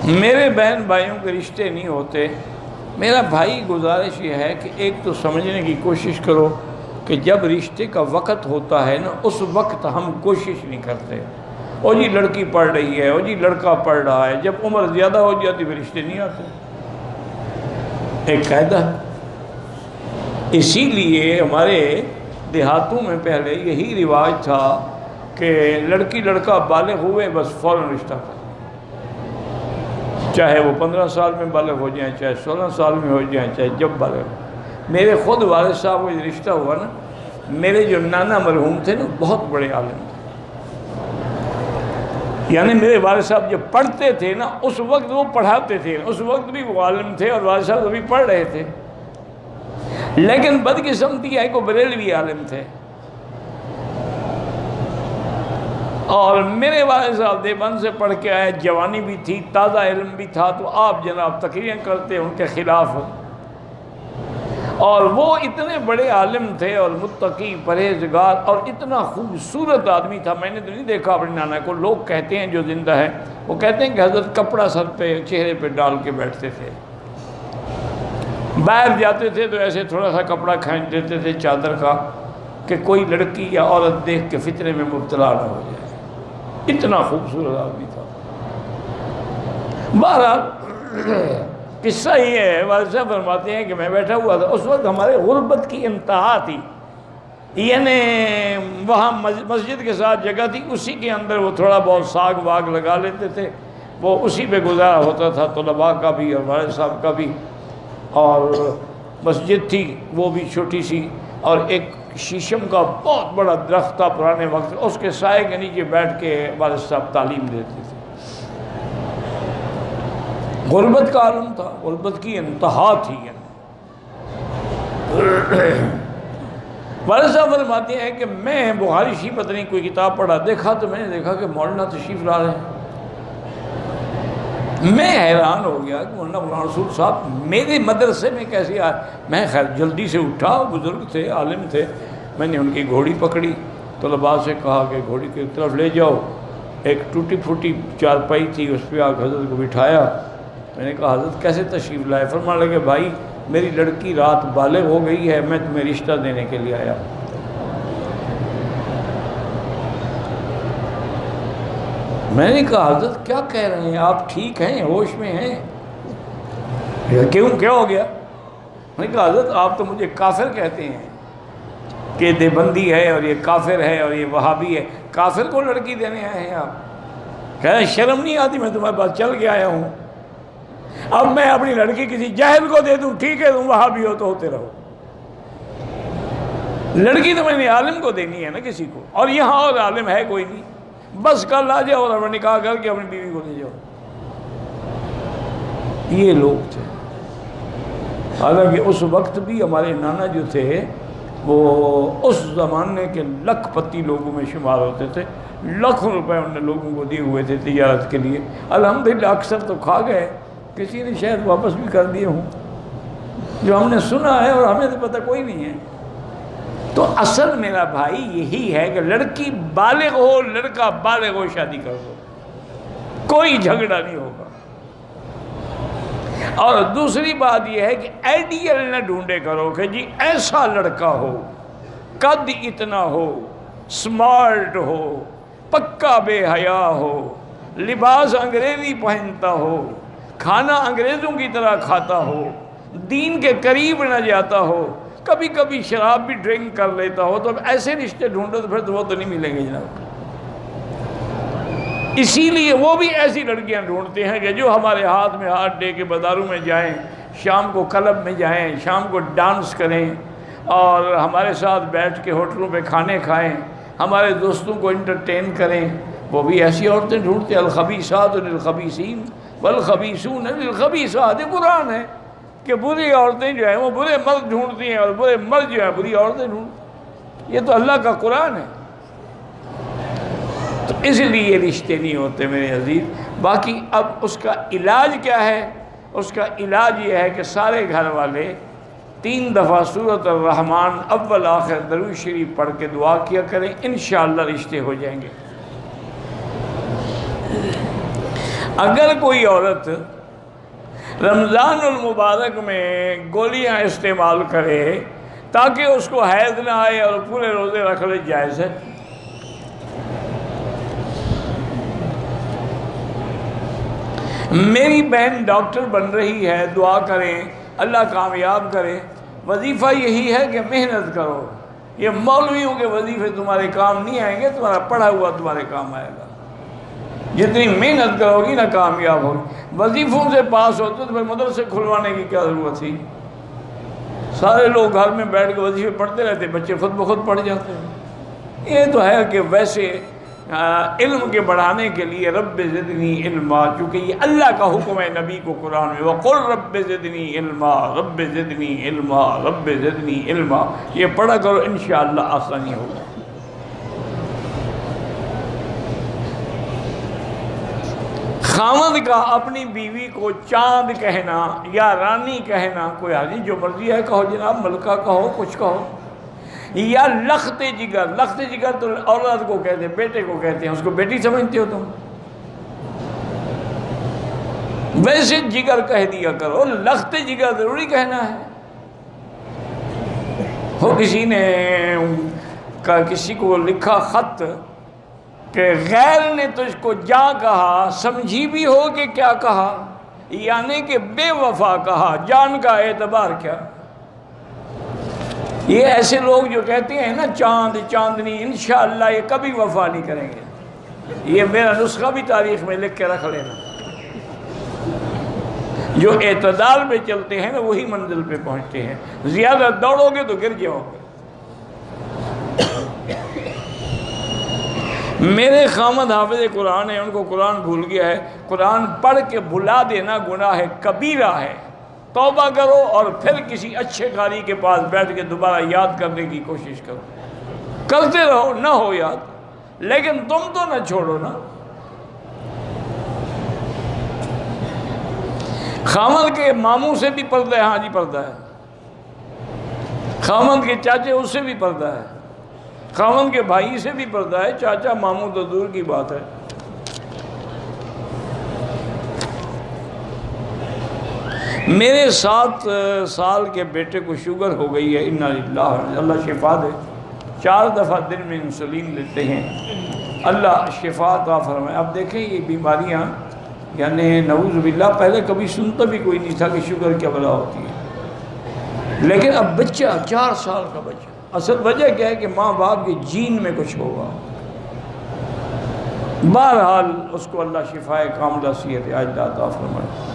میرے بہن بھائیوں کے رشتے نہیں ہوتے. میرا بھائی گزارش یہ ہے کہ ایک تو سمجھنے کی کوشش کرو کہ جب رشتے کا وقت ہوتا ہے نا اس وقت ہم کوشش نہیں کرتے. او جی لڑکی پڑھ رہی ہے, او جی لڑکا پڑھ رہا ہے, جب عمر زیادہ ہو جاتی پھر رشتے نہیں آتے. ایک قاعدہ. اسی لیے ہمارے دیہاتوں میں پہلے یہی رواج تھا کہ لڑکی لڑکا بالغ ہوئے بس فوراً رشتہ کرو, چاہے وہ 15 سال میں بالغ ہو جائیں, چاہے 16 سال میں ہو جائیں, چاہے جب بالغ ہو. میرے خود والد صاحب کو یہ رشتہ ہوا نا, میرے جو نانا مرحوم تھے نا بہت بڑے عالم تھے. یعنی میرے والد صاحب جب پڑھتے تھے نا اس وقت وہ پڑھاتے تھے, اس وقت بھی وہ عالم تھے اور والد صاحب ابھی پڑھ رہے تھے. لیکن بدقسمتی ہے کہ بریلوی عالم تھے. اور میرے والد صاحب دیوبند سے پڑھ کے آئے, جوانی بھی تھی, تازہ علم بھی تھا, تو آپ جناب تقریریں کرتے ان کے خلاف. اور وہ اتنے بڑے عالم تھے اور متقی پرہیزگار اور اتنا خوبصورت آدمی تھا. میں نے تو نہیں دیکھا اپنے نانا کو, لوگ کہتے ہیں جو زندہ ہے وہ کہتے ہیں کہ حضرت کپڑا سر پہ چہرے پہ ڈال کے بیٹھتے تھے, باہر جاتے تھے تو ایسے تھوڑا سا کپڑا کھینچ دیتے تھے چادر کا کہ کوئی لڑکی یا عورت دیکھ کے فتنے میں مبتلا نہ ہو جائے. اتنا خوبصورت آدمی تھا. بہرحال قصہ یہ ہے, والد صاحب فرماتے ہیں کہ میں بیٹھا ہوا تھا, اس وقت ہمارے غربت کی انتہا تھی. یعنی وہاں مسجد کے ساتھ جگہ تھی, اسی کے اندر وہ تھوڑا بہت ساگ واگ لگا لیتے تھے, وہ اسی پہ گزارا ہوتا تھا, طلباء کا بھی اور والد صاحب کا بھی. اور مسجد تھی وہ بھی چھوٹی سی, اور ایک شیشم کا بہت بڑا درخت تھا پرانے وقت, اس کے سائے کے نیچے بیٹھ کے والد صاحب تعلیم دیتے تھے. غربت کا عالم تھا, غربت کی انتہا تھی. والد صاحب فرماتے ہیں کہ میں بخاری شریف پتہ نہیں کوئی کتاب پڑھا, دیکھا تو میں نے دیکھا کہ مولانا تشریف لا رہے ہیں. میں حیران ہو گیا کہ مولانا غلام رسول صاحب میرے مدرسے میں کیسے آئے. میں خیر جلدی سے اٹھا, بزرگ تھے, عالم تھے, میں نے ان کی گھوڑی پکڑی, طلباء سے کہا کہ گھوڑی کی طرف لے جاؤ. ایک ٹوٹی پھوٹی چارپائی تھی, اس پہ آ کے حضرت کو بٹھایا. میں نے کہا حضرت کیسے تشریف لائے؟ فرمانے لگے بھائی میری لڑکی رات بالغ ہو گئی ہے, میں تمہیں رشتہ دینے کے لیے آیا. میں نے کہا حضرت کیا کہہ رہے ہیں آپ, ٹھیک ہیں, ہوش میں ہیں؟ کیوں, کیا ہو گیا؟ میں نے کہا حضرت آپ تو مجھے کافر کہتے ہیں کہ دیوبندی ہے اور یہ کافر ہے اور یہ وہابی ہے, کافر کو لڑکی دینے آئے ہیں آپ؟ کہہ رہے شرم نہیں آتی, میں تمہارے پاس چل کے آیا ہوں, اب میں اپنی لڑکی کسی جاہل کو دے دوں, ٹھیک ہے تم وہابی ہو تو ہوتے رہو. لڑکی تو میں نے عالم کو دینی ہے نا کسی کو, اور یہاں اور عالم ہے کوئی نہیں, بس کل آ جاؤ اور نکاح کر کے اپنی بیوی کو لے جاؤ. یہ لوگ تھے. حالانکہ اس وقت بھی ہمارے نانا جو تھے وہ اس زمانے کے لکھ پتی لوگوں میں شمار ہوتے تھے. لاکھوں روپے انہوں نے لوگوں کو دیے ہوئے تھے تجارت کے لیے. الحمدللہ اکثر تو کھا گئے, کسی نے شاید واپس بھی کر دیے ہوں, جو ہم نے سنا ہے, اور ہمیں تو پتہ کوئی نہیں ہے. تو اصل میرا بھائی یہی ہے کہ لڑکی بالغ ہو, لڑکا بالغ ہو, شادی کر دو, کوئی جھگڑا نہیں ہوگا. اور دوسری بات یہ ہے کہ آئیڈیل نہ ڈھونڈے کرو کہ جی ایسا لڑکا ہو, قد اتنا ہو, سمارٹ ہو, پکا بے حیا ہو, لباس انگریزی پہنتا ہو, کھانا انگریزوں کی طرح کھاتا ہو, دین کے قریب نہ جاتا ہو, کبھی کبھی شراب بھی ڈرنک کر لیتا ہو. تو اب ایسے رشتے ڈھونڈو تو پھر تو وہ تو نہیں ملیں گے جناب. اسی لیے وہ بھی ایسی لڑکیاں ڈھونڈتے ہیں کہ جو ہمارے ہاتھ میں ہاتھ دے کے بازاروں میں جائیں, شام کو کلب میں جائیں, شام کو ڈانس کریں, اور ہمارے ساتھ بیٹھ کے ہوٹلوں پہ کھانے کھائیں, ہمارے دوستوں کو انٹرٹین کریں. وہ بھی ایسی عورتیں ڈھونڈتے ہیں. الخبیثات للخبیثین والخبیثون للخبیثات. قرآن ہے کہ بری عورتیں جو ہیں وہ برے مرد ڈھونڈتی ہیں, اور برے مرد جو ہیں بری عورتیں ڈھونڈتی ہیں. یہ تو اللہ کا قرآن ہے. تو اس لیے یہ رشتے نہیں ہوتے میرے عزیز. باقی اب اس کا علاج کیا ہے؟ اس کا علاج یہ ہے کہ سارے گھر والے 3 دفعہ سورۃ الرحمن اول آخر درود شریف پڑھ کے دعا کیا کریں, انشاءاللہ رشتے ہو جائیں گے. اگر کوئی عورت رمضان المبارک میں گولیاں استعمال کرے تاکہ اس کو حیض نہ آئے اور پورے روزے رکھ لے، جائز ہے۔ میری بہن ڈاکٹر بن رہی ہے، دعا کریں اللہ کامیاب کرے۔ وظیفہ یہی ہے کہ محنت کرو، یہ مولویوں کے وظیفے تمہارے کام نہیں آئیں گے، تمہارا پڑھا ہوا تمہارے کام آئے گا۔ جتنی محنت کرو گی نا کامیاب ہوگی۔ وظیفوں سے پاس ہوتے تو پھر مدرسے کھلوانے کی کیا ضرورت تھی؟ سارے لوگ گھر میں بیٹھ کے وظیفے پڑھتے رہتے، بچے خود بخود پڑھ جاتے ہیں۔ یہ تو ہے کہ ویسے علم کے بڑھانے کے لیے رب زدنی علما، چونکہ یہ اللہ کا حکم ہے نبی کو قرآن میں، وَقُلْ رَبِّ زِدْنِي عِلْمًا، رب زدنی علما، رب زدنی علما، یہ پڑھا کرو انشاءاللہ آسانی ہوگی۔ خامد کا اپنی بیوی کو چاند کہنا یا رانی کہنا، کوئی حاجی جو مرضی ہے کہو جناب، ملکہ کہو، کچھ کہو، یا لخت جگر۔ لخت جگر تو اولاد کو کہتے ہیں، بیٹے کو کہتے ہیں، اس کو بیٹی سمجھتے ہو تم؟ ویسے جگر کہہ دیا کرو، لخت جگر ضروری کہنا ہے؟ ہو کسی نے کسی کو لکھا خط کہ غیر نے تجھ کو جا کہا، سمجھی بھی ہو کہ کیا کہا، یعنی کہ بے وفا کہا، جان کا اعتبار کیا؟ یہ ایسے لوگ جو کہتے ہیں نا چاند چاندنی، انشاءاللہ یہ کبھی وفا نہیں کریں گے۔ یہ میرا نسخہ بھی تاریخ میں لکھ کے رکھ لینا۔ جو اعتدال پہ چلتے ہیں نا وہی منزل پہ پہنچتے ہیں، زیادہ دوڑو گے تو گر جاؤ گے۔ میرے خامد حافظ قرآن ہے، ان کو قرآن بھول گیا ہے۔ قرآن پڑھ کے بھلا دینا گناہ کبیرہ ہے، توبہ کرو اور پھر کسی اچھے قاری کے پاس بیٹھ کے دوبارہ یاد کرنے کی کوشش کرو، کرتے رہو، نہ ہو یاد، لیکن تم تو نہ چھوڑو نا۔ خامد کے ماموں سے بھی پردہ ہے، ہاں جی پردہ ہے، خامد کے چاچے اس سے بھی پردہ ہے، خامد کے بھائی سے بھی پردہ ہے، چاچا ماموں تو دور کی بات ہے۔ میرے 7 سال کے بیٹے کو شوگر ہو گئی ہے، انا للہ، اللہ شفا دے۔ 4 دفعہ دن میں انسولین لیتے ہیں، اللہ شفا عطا فرمائے۔ اب دیکھیں یہ بیماریاں یعنی نعوذ باللہ پہلے کبھی سنتا بھی کوئی نہیں تھا کہ شوگر کیا بلا ہوتی ہے، لیکن اب بچہ 4 سال کا بچہ، اصل وجہ کیا ہے کہ ماں باپ کے جین میں کچھ ہوگا۔ بہرحال اس کو اللہ شفائے کاملہ صحت عاجلہ عطا فرمائے۔